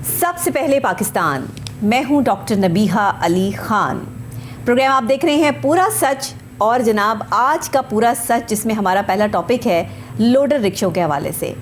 सबसे पहले पाकिस्तान। मैं हूं डॉक्टर नबीहा अली खान। प्रोग्राम आप देख रहे हैं पूरा सच। और जनाब, आज का पूरा सच जिसमें हमारा पहला टॉपिक है लोडर रिक्शों के हवाले से।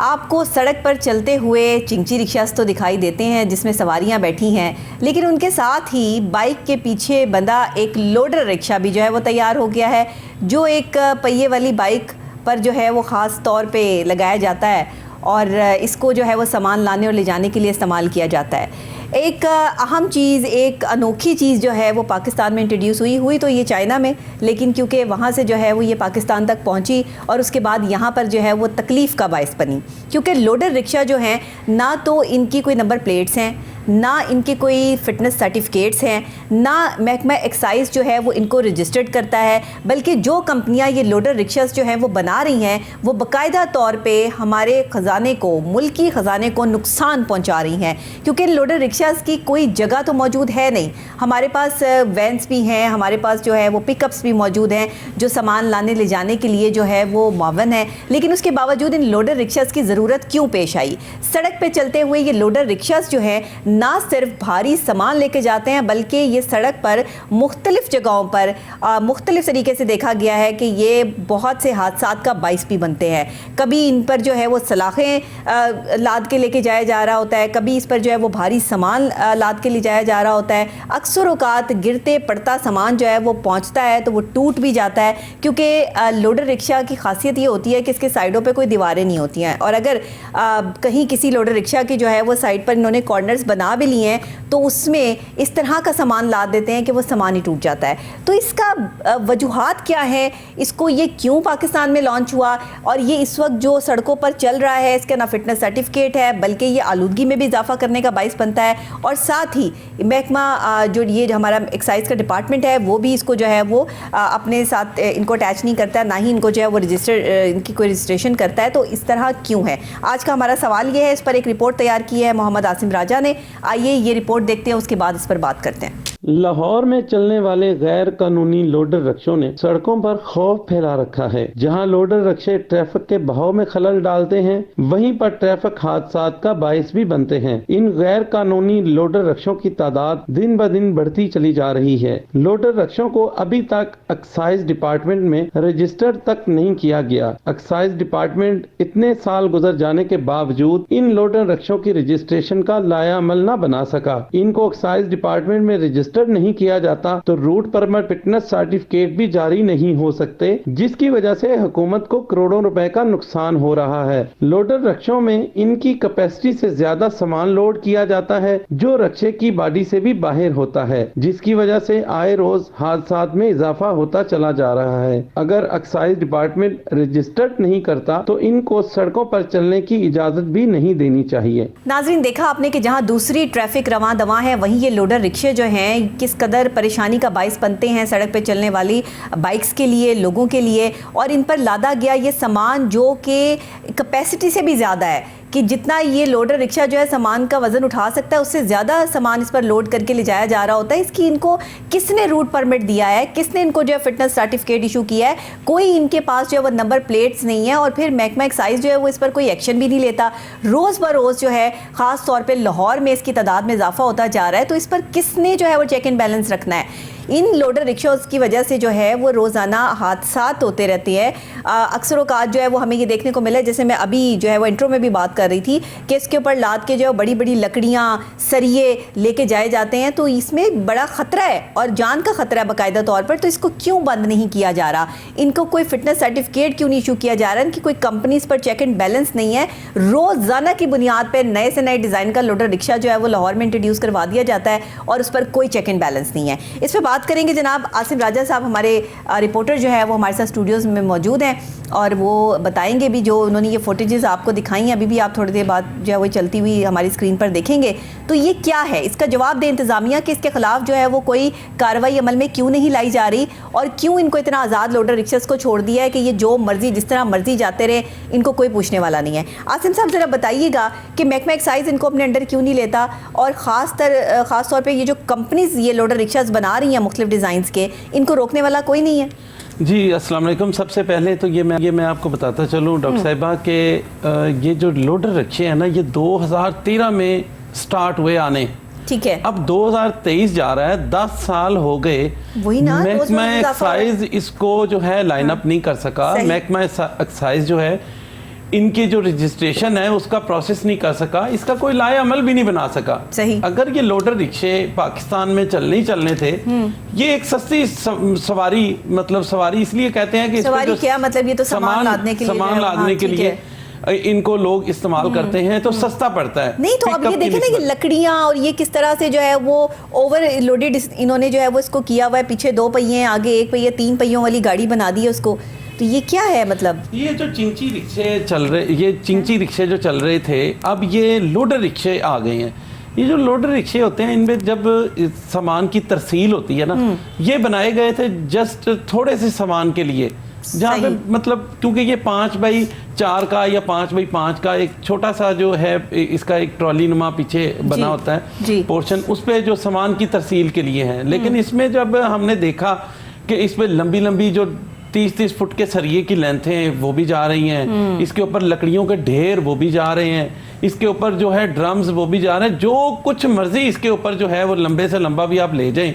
आपको सड़क पर चलते हुए चिंची रिक्शास तो दिखाई देते हैं जिसमें सवारियां बैठी हैं, लेकिन उनके साथ ही बाइक के पीछे बंधा एक लोडर रिक्शा भी जो है वो तैयार हो गया है, जो एक पहिए वाली बाइक पर जो है वो ख़ास तौर पे लगाया जाता है और इसको जो है वो सामान लाने और ले जाने के लिए इस्तेमाल किया जाता है। एक अहम चीज़, एक अनोखी चीज़ जो है वो पाकिस्तान में इंट्रोड्यूस हुई तो ये चाइना में, लेकिन क्योंकि वहाँ से जो है वो ये पाकिस्तान तक पहुँची और उसके बाद यहाँ पर जो है वो तकलीफ़ का बायस बनी, क्योंकि लोडर रिक्शा जो हैं ना तो इनकी कोई नंबर प्लेट्स हैं, ना इनके कोई फ़िटनेस सर्टिफिकेट्स हैं, ना महकमा एक्साइज़ जो है वो इनको रजिस्टर्ड करता है, बल्कि जो कंपनियां ये लोडर रिक्शास जो हैं वो बना रही हैं वो बाकायदा तौर पे हमारे ख़जाने को, मुल्की ख़जाने को नुकसान पहुंचा रही हैं, क्योंकि लोडर रिक्शास की कोई जगह तो मौजूद है नहीं। हमारे पास वैन्स भी हैं, हमारे पास जो है वो पिकअप्स भी मौजूद हैं जो सामान लाने ले जाने के लिए जो है वो मुआवन है, लेकिन उसके बावजूद इन लोडर रिक्शास की ज़रूरत क्यों पेश आई? सड़क पर चलते हुए ये लोडर रिक्शास जो हैं ना सिर्फ भारी सामान लेके जाते हैं, बल्कि ये सड़क पर मुख्तलिफ जगहों पर मुख्तलिफ तरीके से देखा गया है कि ये बहुत से हादसात का बाइस भी बनते हैं। कभी इन पर जो है वो सलाखें लाद के लेके जाया जा रहा होता है, कभी इस पर जो है वो भारी सामान लाद के ले जाया जा रहा होता है। अक्सर औकात गिरते पड़ता सामान जो है वो पहुंचता है तो वो टूट भी जाता है, क्योंकि लोडर रिक्शा की खासियत ये होती है कि इसके साइडों पे कोई दीवारें नहीं होती हैं, और अगर कहीं किसी लोडर रिक्शा की जो है वो साइड पर इन्होंने कॉर्नर्स बना भी लिए हैं तो उसमें इस तरह का सामान लाद देते हैं कि वो सामान ही टूट जाता है। तो इसका वजूहात क्या है, इसको ये क्यों पाकिस्तान में लॉन्च हुआ, और ये इस वक्त जो सड़कों पर चल रहा है इसका ना फिटनेस सर्टिफिकेट है, बल्कि ये आलूदगी में भी इजाफा करने का बाइस बनता है, और साथ ही महकमा जो ये हमारा एक्साइज का डिपार्टमेंट है वो भी इसको जो है वो अपने साथ इनको अटैच नहीं करता है, ना ही इनको जो है वो इनकी कोई रजिस्ट्रेशन करता है। तो इस तरह क्यों है? आज का हमारा सवाल ये है, इस पर एक रिपोर्ट तैयार की है मोहम्मद आसिम राजा ने। आइए ये रिपोर्ट देखते हैं, उसके बाद इस पर बात करते हैं। लाहौर में चलने वाले गैर कानूनी लोडर रिक्शों ने सड़कों पर खौफ फैला रखा है। जहां लोडर रिक्शे ट्रैफिक के बहाव में खलल डालते हैं, वहीं पर ट्रैफिक हादसात का बायस भी बनते हैं। इन गैर कानूनी लोडर रिक्शों की तादाद दिन ब दिन बढ़ती चली जा रही है। लोडर रिक्शों को अभी तक एक्साइज डिपार्टमेंट में रजिस्टर तक नहीं किया गया। एक्साइज डिपार्टमेंट इतने साल गुजर जाने के बावजूद इन लोडर रिक्शों की रजिस्ट्रेशन का लायामल न बना सका। इनको एक्साइज डिपार्टमेंट में रजिस्टर नहीं किया जाता तो रूट परमिट, फिटनेस सर्टिफिकेट भी जारी नहीं हो सकते, जिसकी वजह से हुकूमत को करोड़ों रुपए का नुकसान हो रहा है। लोडर रिक्शों में इनकी कैपेसिटी से ज्यादा सामान लोड किया जाता है, जो रिक्शे की बॉडी से भी बाहर होता है, जिसकी वजह से आए रोज हादसात में इजाफा होता चला जा रहा है। अगर एक्साइज डिपार्टमेंट रजिस्टर्ड नहीं करता तो इनको सड़कों पर चलने की इजाजत भी नहीं देनी चाहिए। नाजरीन, देखा आपने कि जहां दूसरी ट्रैफिक रवां दवा है, वहीं ये लोडर रिक्शे जो हैं किस कदर परेशानी का बायस बनते हैं सड़क पे चलने वाली बाइक्स के लिए, लोगों के लिए। और इन पर लादा गया ये सामान जो कि कैपेसिटी से भी ज़्यादा है, कि जितना ये लोडर रिक्शा जो है सामान का वज़न उठा सकता है उससे ज़्यादा सामान इस पर लोड करके ले जाया जा रहा होता है। इसकी इनको किसने रूट परमिट दिया है, किसने इनको जो है फिटनेस सर्टिफिकेट इशू किया है? कोई इनके पास जो है वो नंबर प्लेट्स नहीं है, और फिर महकमा एक्साइज जो है वो इस पर कोई एक्शन भी नहीं लेता। रोज़ ब रोज़ जो है ख़ास तौर पर लाहौर में इसकी तादाद में इजाफा होता जा रहा है, तो इस पर किसने जो है वो चेक एंड बैलेंस रखना है? इन लोडर रिक्शास की वजह से जो है वो रोज़ाना हादसात होते रहते हैं। अक्सर औकात जो है वो हमें ये देखने को मिला है, जैसे मैं अभी जो है वो इंट्रो में भी बात कर रही थी कि इसके ऊपर लाद के जो है बड़ी बड़ी लकड़ियाँ, सरिये लेके जाए जाते हैं, तो इसमें बड़ा ख़तरा है और जान का ख़तरा है बाकायदा तौर पर। तो इसको क्यों बंद नहीं किया जा रहा? इनको कोई फिटनेस सर्टिफिकेट क्यों नहीं इशू किया जा रहा? इनकी कोई कंपनी इस पर चेक एंड बैलेंस नहीं है। रोज़ाना की बुनियाद पर नए से नए डिज़ाइन का लोडर रिक्शा जो है वो लाहौर में इंट्रोड्यूस करवा दिया जाता है और उस पर कोई चेक एंड बैलेंस नहीं है। इस पर बात करेंगे जनाब आसिम राजा साहब, हमारे रिपोर्टर जो है वो हमारे साथ स्टूडियोज़ में मौजूद हैं और वो बताएंगे भी, जो उन्होंने ये फुटेजेस आपको दिखाई हैं, अभी भी आप थोड़ी देर बाद जो है वो चलती हुई हमारी स्क्रीन पर देखेंगे। तो ये क्या है, इसका जवाब दे इंतज़ामिया कि इसके खिलाफ जो है वो कोई कार्रवाई अमल में क्यों नहीं लाई जा रही, और क्यों इनको इतना आज़ाद लोडर रिक्शस को छोड़ दिया है कि ये जो मर्जी जिस तरह मर्जी जाते रहे, इनको कोई पूछने वाला नहीं है। आसिम साहब ज़रा बताइएगा कि महकमा एक्साइज इनको अपने अंडर क्यों नहीं लेता, और ख़ास तौर पर ये जो कंपनीज ये लोडर रिक्शास बना रही हैं मुख्तलिफ डिज़ाइंस के, इनको रोकने वाला कोई नहीं है? जी अस्सलाम वालेकुम। सबसे पहले तो ये मैं आपको बताता चलूँ डॉक्टर साहिबा के ये जो लोडर रिक्शे हैं ना, ये 2013 में स्टार्ट हुए आने। ठीक है, अब 2023 जा रहा है, 10 साल हो गए, वही ना, महकमा एक्साइज इसको जो है लाइन अप नहीं कर सका। महकमा एक्साइज जो है इनकी जो रजिस्ट्रेशन है उसका प्रोसेस नहीं कर सका, इसका कोई लाए अमल भी नहीं बना सका। सही। अगर ये लोडर रिक्शे पाकिस्तान में चलने थे, ये एक सस्ती सवारी, मतलब सवारी इसलिए कहते हैं कि सवारी क्या मतलब, ये तो सामान लादने के लिए इनको लोग इस्तेमाल करते हैं, तो सस्ता पड़ता है। नहीं तो अब ये देखें ना कि लकड़ियां और ये किस तरह से जो है वो ओवर लोडेड इन्होंने जो है वो इसको किया हुआ है, पीछे 2 पहिए आगे 1 पहिया, 3 पहियों वाली गाड़ी बना दी है उसको। तो ये क्या है मतलब? ये जो चिंची रिक्शे चल रहे, ये चिंची रिक्शे जो चल रहे थे, अब ये लोडर रिक्शे आ गए हैं। ये जो लोडर रिक्शे होते हैं, इनमें जब सामान की तरसील होती है ना, ये बनाए गए थे जस्ट थोड़े से सामान के लिए, जहाँ पे मतलब क्योंकि ये 5x4 का या 5x5 का एक छोटा सा जो है इसका एक ट्रॉली नुमा पीछे बना होता है पोर्शन, उस पे जो सामान की तरसील के लिए है। लेकिन इसमें जब हमने देखा कि इसमें लंबी लंबी जो 30-30 फुट के सरिये की लेंथें वो भी जा रही हैं, इसके ऊपर लकड़ियों के ढेर वो भी जा रहे हैं, इसके ऊपर जो है ड्रम्स वो भी जा रहे हैं, जो कुछ मर्जी इसके ऊपर जो है वो लंबे से लंबा भी आप ले जाएं।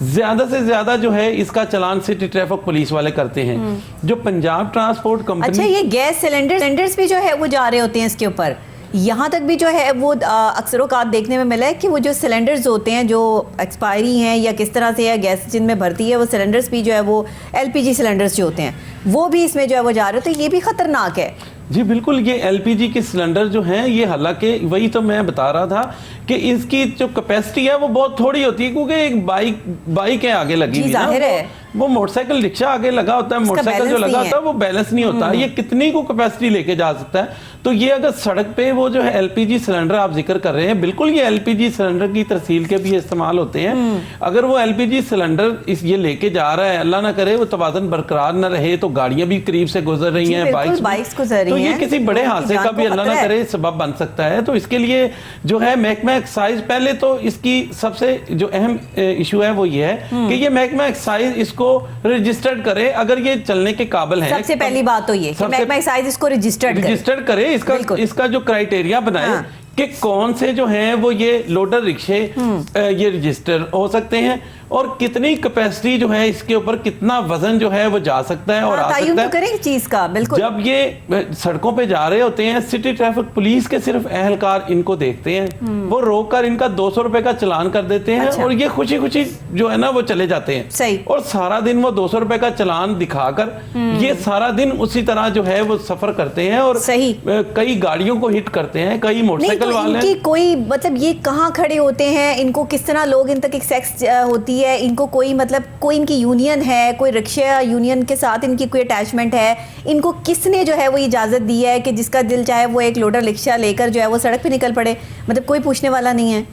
ज्यादा से ज्यादा जो है इसका चलान सिटी ट्रैफिक पुलिस वाले करते हैं, जो पंजाब ट्रांसपोर्ट कंपनी। अच्छा, ये गैस सिलेंडर्स भी जो है वो जा रहे होते हैं इसके ऊपर। यहाँ तक भी जो है वो अक्सर औक़ात देखने में मिला है कि वो जो सिलेंडर्स होते हैं जो एक्सपायरी हैं या किस तरह से या गैस जिनमें भरती है, वो सिलेंडर्स भी जो है वो LPG सिलेंडर्स जो होते हैं वो भी इसमें जो है वो जा रहे होते हैं। ये भी ख़तरनाक है। जी बिल्कुल, ये LPG के सिलेंडर जो हैं, ये हालांकि वही तो मैं बता रहा था कि इसकी जो कैपेसिटी है वो बहुत थोड़ी होती है, क्योंकि एक बाइक है आगे लगी हुई है, वो मोटरसाइकिल रिक्शा आगे लगा होता है, मोटरसाइकिल जो लगा होता है वो बैलेंस नहीं होता, ये कितनी को कैपेसिटी लेके जा सकता है। तो ये अगर सड़क पे वो जो है LPG सिलेंडर आप जिक्र कर रहे हैं, बिल्कुल ये LPG सिलेंडर की तरसील के भी इस्तेमाल होते हैं। अगर वो LPG सिलेंडर ये लेके जा रहा है, अल्लाह ना करे वो तवाज़ुन बरकरार न रहे, तो गाड़ियां भी करीब से गुजर रही हैं, बाइक्स गुजर रही हैं, तो ये किसी बड़े हादसे का भी अल्लाह ना करे सबब बन सकता है। तो इसके लिए जो है महकमा एक्साइज, पहले तो इसकी सबसे जो अहम इशू है वो ये है कि ये महकमा एक्साइज इसको रजिस्टर्ड करे, अगर ये चलने के काबिल है। सबसे पहली बात तो ये कि महकमा एक्साइज इसको रजिस्टर्ड करे, इसका जो क्राइटेरिया बनाए कि कौन से जो हैं वो ये लोडर रिक्शे ये रजिस्टर हो सकते हैं, और कितनी कैपेसिटी जो है इसके ऊपर, कितना वजन जो है वो जा सकता है और आ सकता है। करें चीज का बिल्कुल। जब ये सड़कों पे जा रहे होते हैं, सिटी ट्रैफिक पुलिस के सिर्फ अहलकार इनको देखते हैं, वो रोक कर इनका 200 रुपए का चलान कर देते हैं। अच्छा। और ये खुशी खुशी जो है ना वो चले जाते हैं। सही। और सारा दिन वो 200 रुपए का चलान दिखाकर ये सारा दिन उसी तरह जो है वो सफर करते हैं, और सही कई गाड़ियों को हिट करते हैं, कई मोटरसाइकिल वाले। इनकी कोई मतलब ये कहाँ खड़े होते हैं, इनको किस तरह लोग इन तक एक सेक्स होती है, इनको कोई मतलब कोई इनकी यूनियन है, कोई रिक्शा यूनियन के साथ इनकी कोई अटैचमेंट है, इनको किसने जो है वो इजाज़त दी है कि जिसका दिल चाहे वो एक लोडर रिक्शा लेकर जो है वो सड़क पे निकल पड़े? मतलब कोई पूछने वाला नहीं है।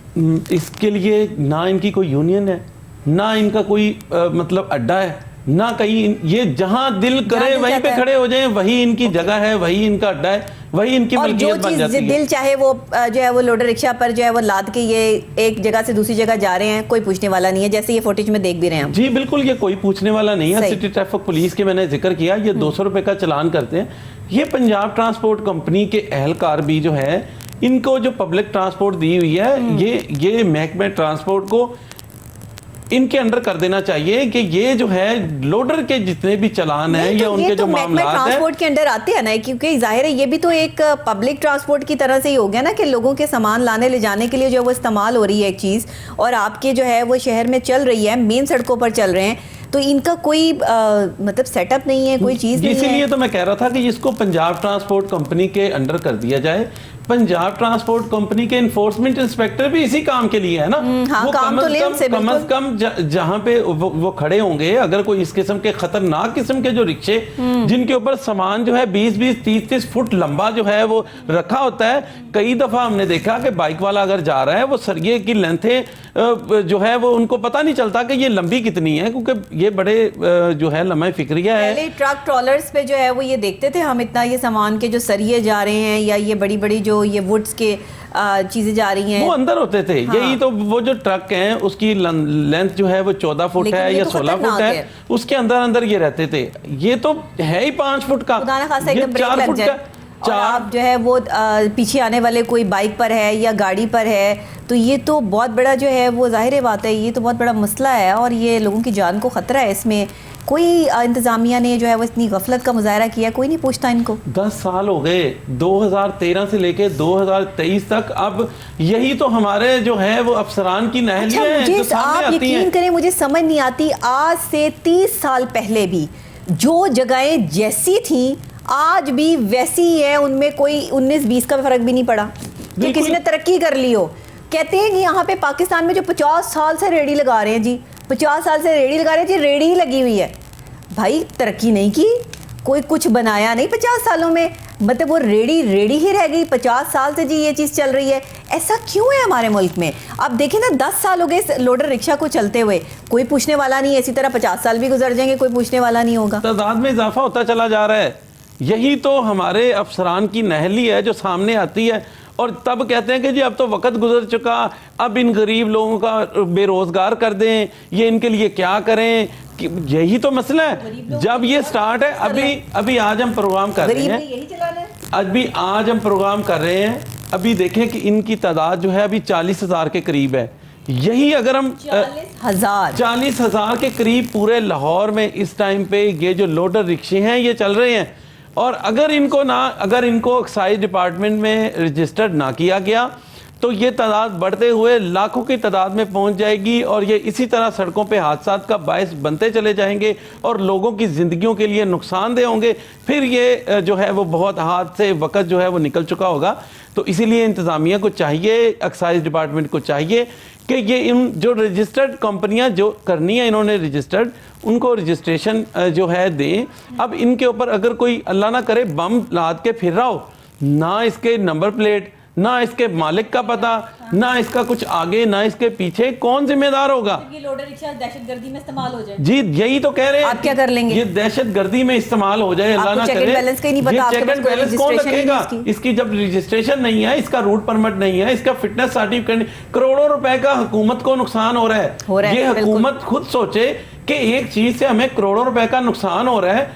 इसके लिए ना इनकी कोई यूनियन है, ना इनका कोई मतलब अड्डा है, ना कहीं, ये जहां दिल करे वहीं पे खड़े हो जाएं, वही इनकी जगह है, वही इनका अड्डा है, वही इनकी मलकियत बन जाती है। दिल चाहे वो जो है वो लोडर रिक्शा पर जो है वो लाद के ये एक जगह से दूसरी जगह जा रहे हैं, कोई पूछने वाला नहीं है, जैसे ये फुटेज में देख भी रहे हैं। जी बिल्कुल, ये कोई पूछने वाला नहीं है। सिटी ट्रैफिक पुलिस के मैंने जिक्र किया, ये 200 रुपए का चलान करते हैं। ये पंजाब ट्रांसपोर्ट कंपनी के अहलकार भी जो है, इनको जो पब्लिक ट्रांसपोर्ट दी हुई है, ये महकमे ट्रांसपोर्ट को इनके अंडर कर देना चाहिए कि ये जो है लोडर के जितने भी चलान हैं या उनके जो मामला है ट्रांसपोर्ट के अंडर आते हैं ना, क्योंकि जाहिर है ये भी तो एक पब्लिक ट्रांसपोर्ट की तरह से ही हो गया ना कि लोगों के सामान लाने ले जाने के लिए जो है वो इस्तेमाल हो रही है एक चीज़, और आपके जो है वो शहर में चल रही है, मेन सड़कों पर चल रहे हैं, तो इनका कोई मतलब सेटअप नहीं है, कोई चीज़ नहीं है। इसीलिए तो मैं कह रहा था कि इसको पंजाब ट्रांसपोर्ट कंपनी के अंडर कर दिया जाए। पंजाब ट्रांसपोर्ट कंपनी के इन्फोर्समेंट इंस्पेक्टर भी इसी काम के लिए है ना। हाँ, वो काम कम अज कम जहाँ पे वो खड़े होंगे, अगर कोई इस किस्म के खतरनाक किस्म के जो रिक्शे जिनके ऊपर सामान जो है 20-20, 30-30 फुट लंबा जो है वो रखा होता है, कई दफा हमने देखा कि बाइक वाला अगर जा रहा है, वो सरिये की लेंथें जो है वो उनको पता नहीं चलता कि ये लंबी कितनी है, क्योंकि ये बड़े जो है लम्हे फिक्रिया है। पहले ट्रक ट्रॉलर्स पे जो है वो ये देखते थे हम, इतना ये सामान के जो सरिये जा रहे हैं या ये बड़ी बड़ी जो ये वुड्स के चीजें जा रही हैं, वो अंदर होते थे। हाँ। यही तो वो जो ट्रक हैं उसकी लेंथ जो है वो 14 फुट है या 16 फुट है, उसके अंदर अंदर ये रहते थे। ये तो है ही 5 फुट का, 4 फुट का, और आप जो है वो पीछे आने वाले कोई बाइक पर है या गाड़ी पर है, तो ये तो बहुत बड़ा जो है वो जाहिर बात है, ये तो बहुत बड़ा मसला है और ये लोगों की जान को ख़तरा है। इसमें कोई इंतज़ामिया ने जो है वो इतनी गफलत का मुजाहरा किया, कोई नहीं पूछता इनको। 10 साल हो गए, 2013 से लेके 2023 तक। अब यही तो हमारे जो है वो अफसरान की नहली अच्छा, है जो सामने आप आती यकीन हैं। करें, मुझे समझ नहीं आती, आज से 30 साल पहले भी जो जगहें जैसी थी आज भी वैसी ही है, उनमें कोई 19-20 का फर्क भी नहीं पड़ा कि किसी ने तरक्की कर ली हो। कहते हैं कि यहाँ पे पाकिस्तान में जो 50 साल से रेडी लगा रहे हैं जी, 50 साल से रेडी लगा रहे हैं जी, रेडी ही लगी हुई है भाई, तरक्की नहीं की, कोई कुछ बनाया नहीं 50 सालों में, मतलब वो रेडी ही रह गई। 50 साल से जी ये चीज़ चल रही है, ऐसा क्यों है हमारे मुल्क में? अब देखें ना, 10 साल हो गए इस लोडर रिक्शा को चलते हुए, कोई पूछने वाला नहीं है। इसी तरह 50 साल भी गुजर जाएंगे, कोई पूछने वाला नहीं होगा। तादाद में इजाफा होता चला जा रहा है। यही तो हमारे अफसरान की नहली है जो सामने आती है और तब कहते हैं कि जी अब तो वक्त गुजर चुका, अब इन गरीब लोगों का बेरोजगार कर दें, ये इनके लिए क्या करें। यही तो मसला है। जब ये स्टार्ट है, अभी आज हम प्रोग्राम कर रहे हैं, आज हम प्रोग्राम कर रहे हैं, अभी देखें कि इनकी तादाद जो है अभी 40,000 के करीब है। यही अगर हम 40,000 के करीब पूरे लाहौर में इस टाइम पे ये जो लोडर रिक्शे हैं ये चल रहे हैं, और अगर इनको एक्साइज डिपार्टमेंट में रजिस्टर्ड ना किया गया तो ये तादाद बढ़ते हुए लाखों की तादाद में पहुंच जाएगी और ये इसी तरह सड़कों पे हादसात का बायस बनते चले जाएंगे और लोगों की ज़िंदगियों के लिए नुकसानदेह होंगे। फिर ये जो है वो बहुत हाथ से वक्त जो है वो निकल चुका होगा। तो इसीलिए इंतज़ामिया को चाहिए, एक्साइज डिपार्टमेंट को चाहिए कि ये इन जो रजिस्टर्ड कंपनियां जो करनी है, इन्होंने रजिस्टर्ड, उनको रजिस्ट्रेशन जो है दें। अब इनके ऊपर अगर कोई अल्लाह ना करे बम लाद के फिर रहा हो, ना इसके नंबर प्लेट, ना इसके मालिक का पता, ना इसका कुछ आगे ना इसके पीछे, कौन जिम्मेदार होगा? ये लोडर रिक्शा दहशतगर्दी में इस्तेमाल हो जाए जी, यही तो कह रहे हैं। आप क्या कर लेंगे? ये दहशतगर्दी में इस्तेमाल हो जाए, अल्लाह ना करे। चेक एंड बैलेंस का ही नहीं पता, आपके चेक पास एंड कोई बैलेंस कौन रजिस्ट्रेशन ही नहीं रखेगा? इसकी जब रजिस्ट्रेशन नहीं है, इसका रूट परमिट नहीं है, इसका फिटनेस सर्टिफिकेट, करोड़ों रुपए का हुकूमत को नुकसान हो रहा है। ये हुकूमत खुद सोचे कि एक चीज से हमें करोड़ों रुपए का नुकसान हो रहा है,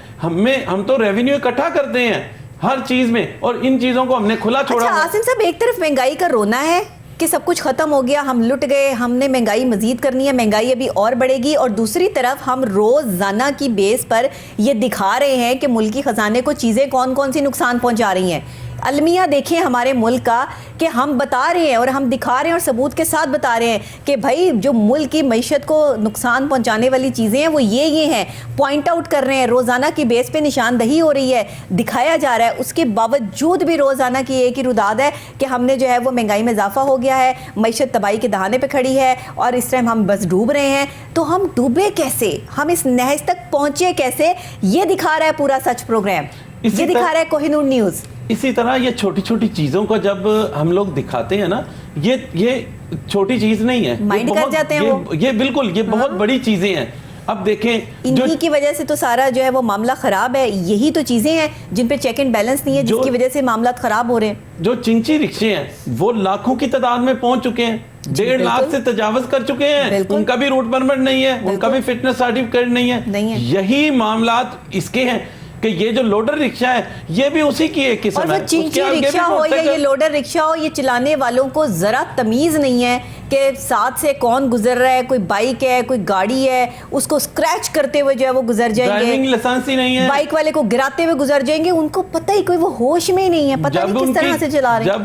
हम तो रेवेन्यू इकट्ठा करते हैं हर चीज में, और इन चीजों को हमने खुला छोड़ा। अच्छा आसिम साहब, एक तरफ महंगाई का रोना है कि सब कुछ खत्म हो गया, हम लुट गए, हमने महंगाई मजीद करनी है, महंगाई अभी और बढ़ेगी, और दूसरी तरफ हम रोजाना की बेस पर ये दिखा रहे हैं कि मुल्की खजाने को चीज़ें कौन कौन सी नुकसान पहुंचा रही हैं। अलमिया देखें हमारे मुल्क का कि हम बता रहे हैं और हम दिखा रहे हैं और सबूत के साथ बता रहे हैं कि भाई जो मुल्क की मईशत को नुकसान पहुंचाने वाली चीज़ें हैं वो ये हैं, पॉइंट आउट कर रहे हैं, रोज़ाना की बेस पे निशानदही हो रही है, दिखाया जा रहा है। उसके बावजूद भी रोज़ाना की एक ही रुदाद है कि हमने जो है वो महंगाई में इजाफा हो गया है, मईशत तबाही के दहाने पर खड़ी है और इस टाइम हम बस डूब रहे हैं। तो हम डूबे कैसे, हम इस नहज तक पहुँचे कैसे, ये दिखा रहा है पूरा सच प्रोग्राम, ये दिखा रहा है कोहिनूर न्यूज़। इसी तरह ये छोटी छोटी चीजों को जब हम लोग दिखाते हैं ना, ये छोटी चीज नहीं है, माइंड कर जाते हैं वो। ये बिल्कुल ये बहुत बड़ी चीजें हैं। अब देखें, इन्हीं की वजह से तो सारा जो है वो मामला खराब है। यही तो चीजें हैं जिन पे चेक एंड बैलेंस नहीं है, जिसकी वजह से मामला खराब हो रहे हैं। जो चिंची रिक्शे हैं वो लाखों की तादाद में पहुंच चुके हैं, 1.5 लाख से तजावज कर चुके हैं, उनका भी रूट परमिट नहीं है, उनका भी फिटनेस सर्टिफिकेट नहीं है। यही मामलात इसके हैं कि ये जो लोडर रिक्शा है ये भी उसी की एक किस्म है। और वो चिंची रिक्शा हो या ये लोडर रिक्शा हो, ये चलाने वालों को जरा तमीज नहीं है कि साथ से कौन गुजर रहा है, कोई बाइक है, कोई गाड़ी है, उसको स्क्रैच करते हुए जो है वो गुजर जाएंगे, ड्राइविंग लाइसेंस ही नहीं है, बाइक वाले को गिराते हुए गुजर जाएंगे, उनको पता ही कोई, वो होश में ही नहीं है, पता नहीं किस तरह से चला रहे हैं।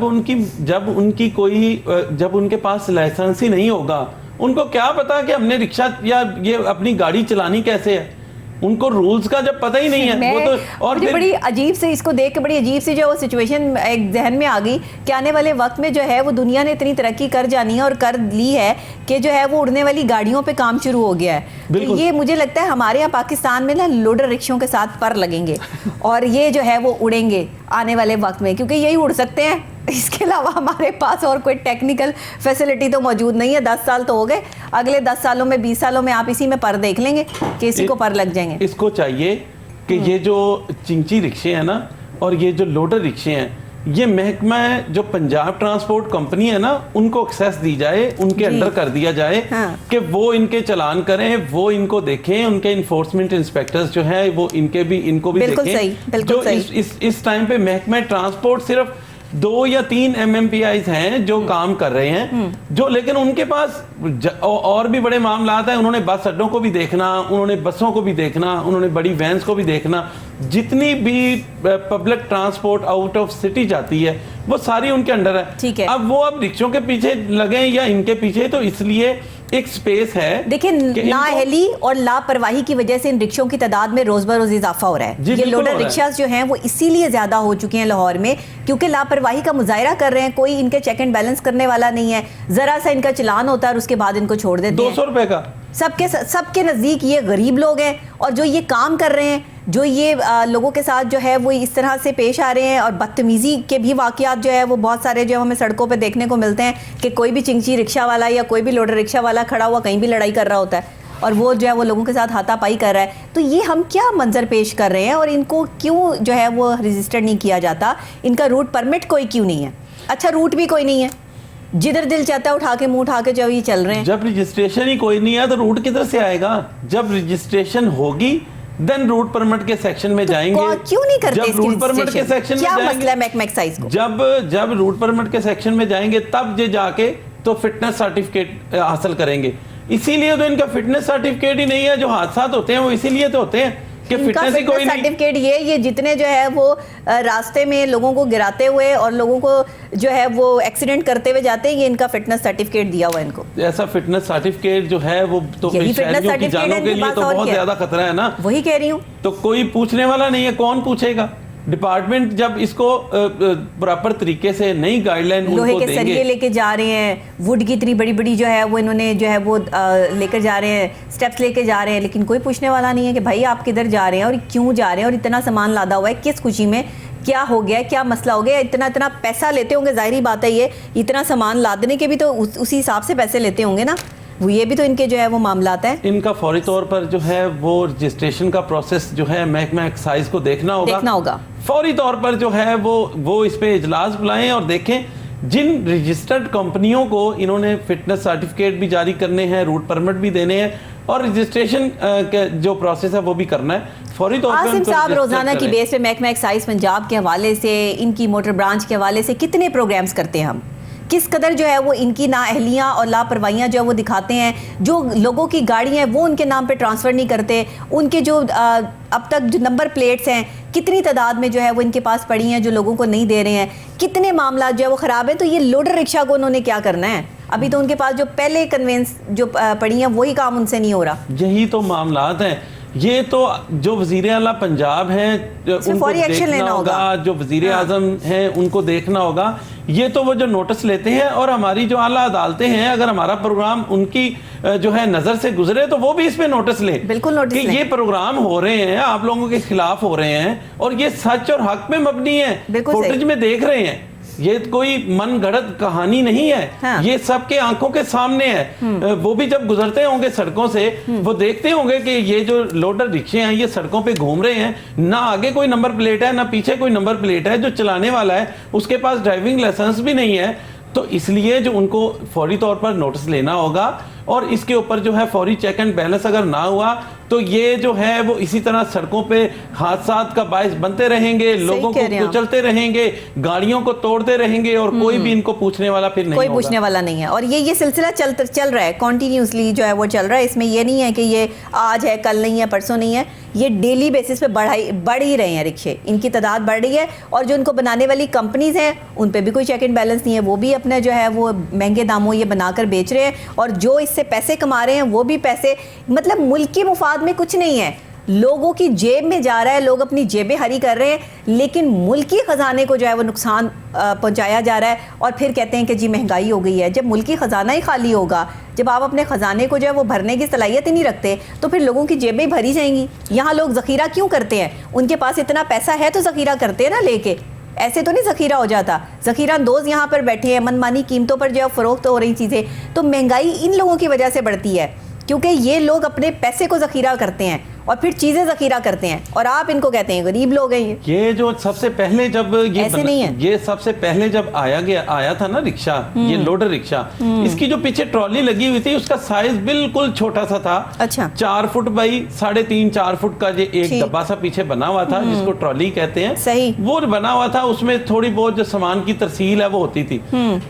जब उनके पास लाइसेंस ही नहीं होगा, उनको क्या पता कि हमने रिक्शा या ये अपनी गाड़ी चलानी कैसे है, उनको रूल्स का जब पता ही नहीं है। वो तो और बड़ी अजीब से, इसको देख के बड़ी अजीब सी जो सिचुएशन एक जहन में आ गई कि आने वाले वक्त में जो है वो दुनिया ने इतनी तरक्की कर जानी है और कर ली है कि जो है वो उड़ने वाली गाड़ियों पे काम शुरू हो गया है। तो ये मुझे लगता है हमारे यहाँ पाकिस्तान में ना लोडर रिक्शों के साथ पर लगेंगे और ये जो है वो उड़ेंगे आने वाले वक्त में, क्योंकि यही उड़ सकते हैं। इसके अलावा हमारे पास और कोई टेक्निकल फैसिलिटी तो मौजूद नहीं है। 10 साल तो हो गए, अगले 10 सालों में 20 सालों में आप इसी में पर देख लेंगे कि इसी को पर लग जाएंगे। इसको चाहिए कि ये जो चिंची रिक्शे हैं ना और ये जो लोडर रिक्शे हैं, ये महकमा जो पंजाब ट्रांसपोर्ट कंपनी है ना, उनको एक्सेस दी जाए, उनके अंडर कर दिया जाए कि वो इनके चालान करें, वो इनको देखें, उनके इन्फोर्समेंट इंस्पेक्टर्स जो है वो इनको भी देखें। जो इस टाइम पे महकमा ट्रांसपोर्ट सिर्फ 2 या 3 MMPIs हैं जो काम कर रहे हैं, जो लेकिन उनके पास और भी बड़े मामला हैं। उन्होंने बस अड्डों को भी देखना, उन्होंने बसों को भी देखना, उन्होंने बड़ी वैन्स को भी देखना, जितनी भी public transport out of city जाती है वो सारी उनके अंडर है। ठीक है। अब वो अब रिक्शों के पीछे लगे या इनके पीछे, तो इसलिए एक स्पेस है। देखिए, नाअहली और लापरवाही की वजह से इन रिक्शों की तादाद में रोज बरोज इजाफा हो रहा है। ये लोडर रिक्शा जो हैं वो इसीलिए ज्यादा हो चुके हैं लाहौर में, क्योंकि लापरवाही का मुजाहरा कर रहे हैं। कोई इनके चेक एंड बैलेंस करने वाला नहीं है। जरा सा इनका चलान होता है और उसके बाद इनको छोड़ देते हैं। 200 रुपए का। सबके नजदीक ये गरीब लोग हैं, और जो ये काम कर रहे हैं, जो ये लोगों के साथ जो है वो इस तरह से पेश आ रहे हैं, और बदतमीजी के भी वाकयात जो है वो बहुत सारे जो हमें सड़कों पे देखने को मिलते हैं कि कोई भी चिंची रिक्शा वाला या कोई भी लोडर रिक्शा वाला खड़ा हुआ कहीं भी लड़ाई कर रहा होता है, और वो जो है वो लोगों के साथ हाथापाई कर रहा है। तो ये हम क्या मंजर पेश कर रहे हैं, और इनको क्यों जो है वो रजिस्टर नहीं किया जाता? इनका रूट परमिट कोई क्यों नहीं है? अच्छा, रूट भी कोई नहीं है, जिधर दिल चाहता है उठा के मुंह उठा के जो ये चल रहे हैं। जब रजिस्ट्रेशन ही कोई नहीं है तो रूट किधर से आएगा? जब रजिस्ट्रेशन होगी देन रूट परमिट के सेक्शन में जाएंगे। क्यों नहीं करते? जब रूट परमिट के सेक्शन में जाएंगे, मसला है महकमा एक्साइज को? जब रूट परमिट के सेक्शन में जाएंगे तब ये जाके तो फिटनेस सर्टिफिकेट हासिल करेंगे। इसीलिए तो इनका फिटनेस सर्टिफिकेट ही नहीं है। जो हादसा होते हैं वो इसीलिए तो होते हैं कि फिटनेस ही कोई नहीं। सर्टिफिकेट ये जितने जो है वो रास्ते में लोगों को गिराते हुए और लोगों को जो है वो एक्सीडेंट करते हुए जाते हैं, ये इनका फिटनेस सर्टिफिकेट दिया हुआ है इनको। ऐसा फिटनेस सर्टिफिकेट जो है वो तो शहरियों की जानों के लिए तो बहुत ज्यादा खतरा है ना। वही कह रही हूँ। तो कोई पूछने वाला नहीं है, कौन पूछेगा? डिपार्टमेंट जब इसको प्रॉपर तरीके से नई गाइडलाइन लोहे के सरिये लेके जा रहे हैं, वुड की इतनी बड़ी बड़ी जो है वो इन्होंने जो है वो लेकर जा रहे हैं, स्टेप्स लेके जा रहे हैं, लेकिन कोई पूछने वाला नहीं है कि भाई आप किधर जा रहे हैं और क्यों जा रहे हैं, और इतना सामान लादा हुआ है, किस खुशी में, क्या हो गया, क्या मसला हो गया? इतना पैसा लेते होंगे, जाहिर बात है ये इतना सामान लादने के भी तो उसी हिसाब से पैसे लेते होंगे ना। वो ये भी तो इनके जो है वो मामलात है। इनका फौरी तौर पर जो है वो रजिस्ट्रेशन का प्रोसेस जो है महकमा एक्साइज को देखना होगा। फौरी तौर पर जो है वो इस पे इजलास बुलाएं और देखें जिन रजिस्टर्ड कंपनियों को इन्होंने फिटनेस सर्टिफिकेट भी जारी करने हैं, रूट परमिट भी देने हैं, और रजिस्ट्रेशन जो प्रोसेस है वो भी करना है फौरी तौर पर। आसिम साहब, रोजाना की बेस पे महकमा एक्साइज पंजाब के हवाले से, इनकी मोटर ब्रांच के हवाले से कितने प्रोग्राम्स करते हैं हम? किस कदर जो है वो इनकी नाअहलियाँ और लापरवाहियाँ जो है वो दिखाते हैं। जो लोगों की गाड़ी हैं वो उनके नाम पे ट्रांसफ़र नहीं करते। उनके जो अब तक जो नंबर प्लेट्स हैं, कितनी तादाद में जो है वो इनके पास पड़ी हैं जो लोगों को नहीं दे रहे हैं। कितने मामला जो है वो ख़राब है। तो ये लोडर रिक्शा को उन्होंने क्या करना है? अभी तो उनके पास जो पहले कन्वेंस जो पड़ी हैं वही काम उनसे नहीं हो रहा। यही तो मामलात हैं। ये तो जो वज़ीर आला पंजाब हैं उनको देखना होगा, जो वज़ीर आज़म हैं उनको देखना होगा। ये तो वो जो नोटिस लेते हैं, और हमारी जो आला अदालतें हैं, अगर हमारा प्रोग्राम उनकी जो है नज़र से गुजरे तो वो भी इस पे नोटिस लें। बिल्कुल नोटिस कि ये प्रोग्राम हो रहे हैं, आप लोगों के खिलाफ हो रहे हैं, और ये सच और हक पे मबनी है। फुटेज में देख रहे हैं, ये कोई मन गढ़ंत कहानी नहीं है। हाँ। ये सबके आंखों के सामने है। वो भी जब गुजरते होंगे सड़कों से वो देखते होंगे कि ये जो लोडर रिक्शे हैं ये सड़कों पे घूम रहे हैं, ना आगे कोई नंबर प्लेट है ना पीछे कोई नंबर प्लेट है। जो चलाने वाला है उसके पास ड्राइविंग लाइसेंस भी नहीं है। तो इसलिए जो उनको फौरी तौर पर नोटिस लेना होगा, और इसके ऊपर जो है फौरी चेक एंड बैलेंस अगर ना हुआ तो ये जो है वो इसी तरह सड़कों पे हादसात का बायस बनते रहेंगे, लोगों को कुचलते रहेंगे, गाड़ियों को तोड़ते रहेंगे, और कोई भी इनको पूछने वाला फिर नहीं, कोई पूछने वाला नहीं है। और ये सिलसिला चल रहा है, कॉन्टिन्यूसली जो है वो चल रहा है। इसमें ये नहीं है कि ये आज है, कल नहीं है, परसों नहीं है। ये डेली बेसिस पे बढ़ ही रहे हैं रिक्शे, इनकी तादाद बढ़ रही है। और जो इनको बनाने वाली कंपनीज हैं उन पे भी कोई चेक एंड बैलेंस नहीं है। वो भी अपने जो है वो महंगे दामों ये बनाकर बेच रहे हैं, और जो इससे पैसे कमा रहे हैं वो भी पैसे, मतलब मुल्क के मुफाद में कुछ नहीं है, लोगों की जेब में जा रहा है। लोग अपनी जेबें हरी कर रहे हैं, लेकिन मुल्की खजाने को जो है वो नुकसान पहुंचाया जा रहा है। और फिर कहते हैं कि जी महंगाई हो गई है। जब मुल्की खजाना ही खाली होगा, जब आप अपने खजाने को जो है वो भरने की सलाहियत ही नहीं रखते, तो फिर लोगों की जेबें भरी जाएंगी। यहाँ लोग जखीरा क्यों करते हैं? उनके पास इतना पैसा है तो जखीरा करते हैं ना लेके, ऐसे तो नहीं जखीरा हो जाता। जखीरा अंदोज यहाँ पर बैठे हैं, मनमानी कीमतों पर जो है फरोख्त हो रही चीज़ें। तो महंगाई इन लोगों की वजह से बढ़ती है, क्योंकि ये लोग अपने पैसे को जखीरा करते हैं। और फिर चीज़ें ज़ख़ीरा करते हैं, और आप इनको कहते हैं गरीब लोग हैं ये जो सबसे पहले जब ऐसे नहीं है। ये सबसे पहले जब आया था ना रिक्शा, ये लोडर रिक्शा, इसकी जो पीछे ट्रॉली लगी हुई थी उसका साइज बिल्कुल छोटा सा था। अच्छा। 4 फुट बाई 3.5 4 फुट का ये एक ठीक। डब्बा सा पीछे बना हुआ था जिसको ट्रॉली कहते हैं। सही। वो बना हुआ था, उसमें थोड़ी बहुत जो सामान की तरसील है वो होती थी।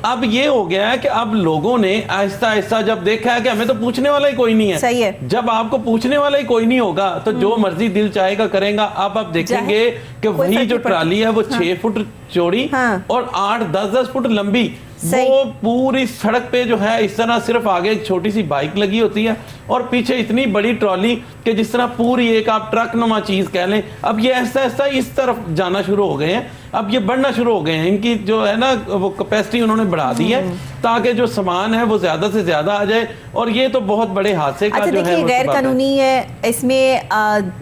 अब ये हो गया है कि अब लोगों ने आहिस्ता आहिस्ता जब देखा है कि हमें तो पूछने वाला ही कोई नहीं है। सही है। जब आपको पूछने वाला ही कोई नहीं होगा तो जो मर्जी दिल चाहेगा करेगा। अब आप देखेंगे कि कोई वही फर्क जो नहीं पड़ता। ट्राली है वो 6 फुट चौड़ी हाँ। और 8-10 फुट लंबी, सही। वो पूरी सड़क पे जो है इस तरह सिर्फ आगे एक छोटी सी बाइक लगी होती है और पीछे इतनी बड़ी ट्रॉली कि जिस तरह पूरी एक आप ट्रक नुमा चीज कह लें। अब ये ऐसा ऐसा इस तरफ जाना शुरू हो गए हैं, अब ये बढ़ना शुरू हो गए हैं। इनकी जो है ना वो कैपेसिटी उन्होंने बढ़ा दी है ताकि जो सामान है वो ज्यादा से ज्यादा आ जाए, और ये तो बहुत बड़े हादसे का अच्छा जो है देखिए, वो गैर सबब है। कानूनी है इसमें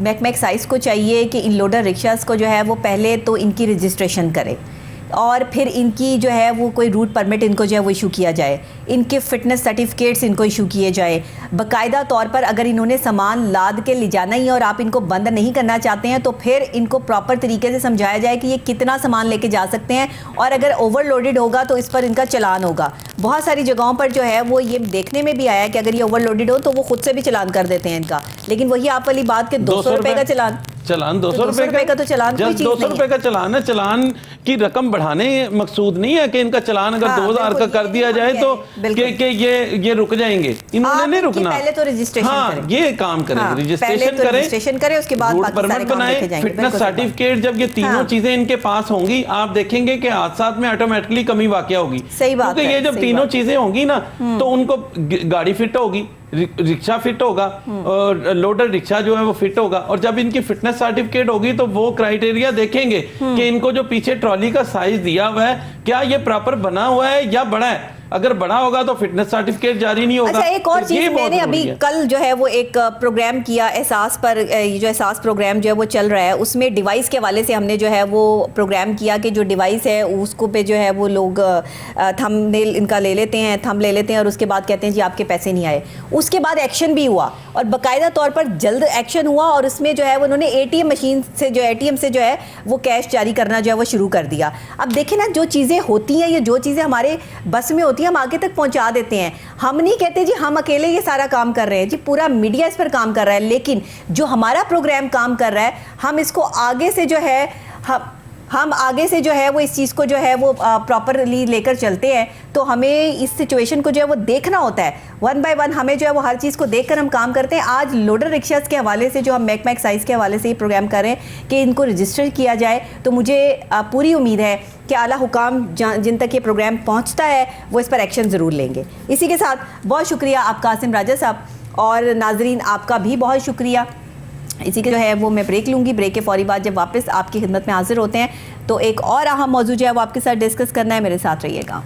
महकमा एक्साइज को चाहिए कि इन लोडर रिक्शास को जो है वो पहले तो इनकी रजिस्ट्रेशन करे, और फिर इनकी जो है वो कोई रूट परमिट इनको जो है वो इशू किया जाए, इनके फिटनेस सर्टिफिकेट्स इनको इशू किए जाए बाकायदा तौर पर। अगर इन्होंने सामान लाद के ले जाना ही है और आप इनको बंद नहीं करना चाहते हैं तो फिर इनको प्रॉपर तरीके से समझाया जाए कि ये कितना सामान लेके जा सकते हैं, और अगर ओवरलोडेड होगा तो इस पर इनका चलान होगा। बहुत सारी जगहों पर जो है वो ये देखने में भी आया है कि अगर ये ओवरलोडेड हो तो वो खुद से भी चलान कर देते हैं इनका, लेकिन वही आप वाली बात के 200 रुपए का चलान 200 रुपए का तो चलान कोई चीज 200 नहीं रुपए है। का चलान है। चलान की रकम बढ़ाने मकसूद नहीं है कि इनका चलान अगर हाँ, 2000 का बिल्कुल, कर ये दिया नहीं जाए तो बिल्कुल। कि ये रुक जाएंगे। इन्होंने आप नहीं इनकी रुकना। पहले तो रजिस्ट्रेशन हाँ, करें। ये काम करें, हाँ, रजिस्ट्रेशन पहले तो करें, रजिस्ट्रेशन करें, उसके बाद रूट बाकी सारे परमिट काम बनाएं, देखे जाएंगे। फिटनेस बिल्कुल सही बात। सर्टिफिकेट। जब ये तीनों हाँ। चीजें इनके पास होंगी आप देखेंगे कि हादसात में ऑटोमेटिकली कमी वाकया होगी। सही बात क्योंकि है, ये जब सही तीनों बात। चीजें होंगी ना तो उनको गाड़ी फिट होगी, रिक्शा फिट होगा और लोडर रिक्शा जो है वो फिट होगा, और जब इनकी फिटनेस सर्टिफिकेट होगी तो वो क्राइटेरिया देखेंगे कि इनको जो पीछे ट्रॉली का साइज दिया हुआ है क्या ये प्रॉपर बना हुआ है या बड़ा है। अगर बड़ा होगा तो फिटनेस सर्टिफिकेट जारी नहीं होगा। अच्छा, एक और तो ये चीज बहुत मैंने अभी जरूरी है। कल जो है वो एक प्रोग्राम किया एहसास पर, ये जो एहसास प्रोग्राम जो है वो चल रहा है उसमें डिवाइस के हवाले से हमने जो है वो प्रोग्राम किया कि जो डिवाइस है उसको पे जो है वो लोग थंबनेल इनका ले लेते हैं, थंब ले लेते हैं और उसके बाद कहते हैं जी आपके पैसे नहीं आए। उसके बाद एक्शन भी हुआ और बाकायदा तौर पर जल्द एक्शन हुआ, और उसमें जो है वो उन्होंने एटीएम मशीन से जो एटीएम से जो है वो कैश जारी करना जो है वो शुरू कर दिया। अब देखें ना, जो चीज़ें होती हैं या जो चीज़ें हमारे बस में होती हैं हम आगे तक पहुंचा देते हैं। हम नहीं कहते जी हम अकेले ये सारा काम कर रहे हैं, जी पूरा मीडिया इस पर काम कर रहा है, लेकिन जो हमारा प्रोग्राम काम कर रहा है हम इसको आगे से जो है हम आगे से जो है वो इस चीज़ को जो है वो प्रॉपरली लेकर चलते हैं। तो हमें इस सिचुएशन को जो है वो देखना होता है, वन बाय वन हमें जो है वो हर चीज़ को देखकर हम काम करते हैं। आज लोडर रिक्शास के हवाले से जो हम महकमा एक्साइज के हवाले से ये प्रोग्राम कर रहे हैं कि इनको रजिस्टर किया जाए, तो मुझे पूरी उम्मीद है कि आला हुकाम जिन तक ये प्रोग्राम पहुँचता है वो इस पर एक्शन ज़रूर लेंगे। इसी के साथ बहुत शुक्रिया आपका आसिम राजा साहब, और नाजरीन आपका भी बहुत शुक्रिया। इसी के जो है वो मैं ब्रेक लूँगी, ब्रेक के फौरी बाद जब वापस आपकी खिदमत में हाजिर होते हैं तो एक और अहम मौजू जो है वो आपके साथ डिस्कस करना है। मेरे साथ रहिएगा।